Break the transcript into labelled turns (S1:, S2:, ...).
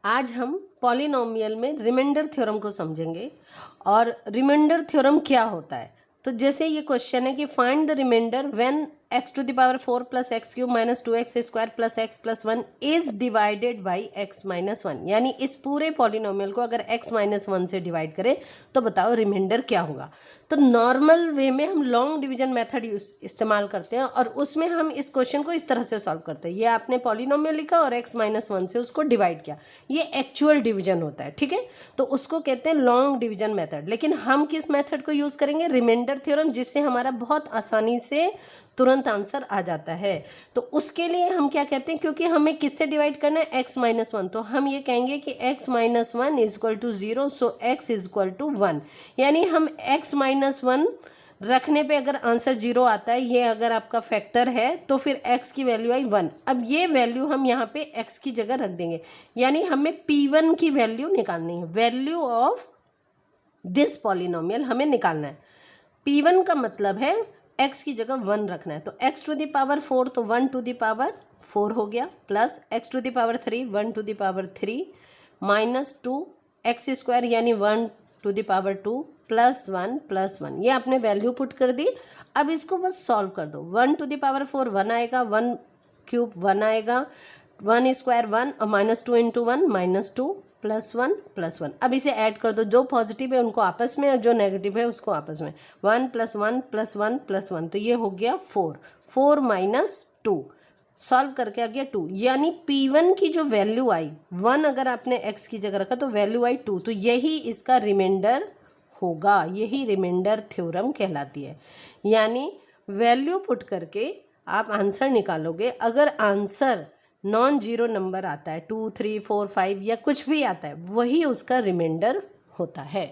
S1: आज हम पॉलिनोमियल में रिमाइंडर थ्योरम को समझेंगे। और रिमाइंडर थ्योरम क्या होता है, तो जैसे ये क्वेश्चन है कि find the remainder when x to the power 4 plus x cube minus 2x square plus x plus 1 is divided by x minus 1। यानी इस पूरे पॉलिनोमियल को अगर x माइनस 1 से डिवाइड करें तो बताओ रिमाइंडर क्या होगा। तो नॉर्मल वे में हम लॉन्ग डिवीजन मेथड इस्तेमाल करते हैं और उसमें हम इस क्वेश्चन को इस तरह से सॉल्व करते हैं। ये आपने पॉलिनोमियल लिखा और x माइनस 1 से उसको डिवाइड किया, ये एक्चुअल डिवीजन होता है, ठीक है। तो उसको कहते हैं लॉन्ग डिवीजन मेथड। लेकिन हम किस मेथड को यूज़ करेंगे, रिमाइंडर थ्योरम, जिससे हमारा बहुत आसानी से तुरंत आंसर आ जाता है। तो उसके लिए हम क्या कहते हैं, क्योंकि हमें किससे डिवाइड करना है, x माइनस 1, तो हम ये कहेंगे कि x minus 1 is equal to 0, so x is equal to 1। यानी हम x माइनस 1 रखने पे अगर आंसर 0 आता है, ये अगर आपका फैक्टर है, तो फिर x की वैल्यू आई 1। अब ये वैल्यू हम यहाँ पे x की जगह रख देंगे, यानी हमें p1 की वैल्यू निकालनी है। वैल्यू ऑफ दिस पॉलिनोमियल हमें निकालना है। p1 का मतलब है x की जगह 1 रखना है। तो x टू द पावर 4, तो 1 टू द पावर 4 हो गया, plus x to the power 3, 1 to the power 3, minus 2 x square यानी 1 टू द पावर 2 प्लस 1, ये आपने वैल्यू पुट कर दी। अब इसको बस सॉल्व कर दो। 1 टू द पावर 4 1 आएगा, 1 क्यूब 1 आएगा, 1 स्क्वायर 1 और माइनस 2 इंटू 1 माइनस 2 प्लस 1। अब इसे ऐड कर दो, जो पॉजिटिव है उनको आपस में और जो नेगेटिव है उसको आपस में। 1 प्लस 1 प्लस 1 प्लस 1, तो ये हो गया 4 माइनस 2। सॉल्व करके आ गया 2, यानी P1 की जो वैल्यू आई 1, अगर आपने x की जगह रखा तो वैल्यू आई 2, तो यही इसका रिमाइंडर होगा। यही रिमाइंडर थ्योरम कहलाती है। यानी वैल्यू पुट करके आप आंसर निकालोगे। अगर आंसर नॉन जीरो नंबर आता है, 2 3 4 5 या कुछ भी आता है, वही उसका रिमाइंडर होता है।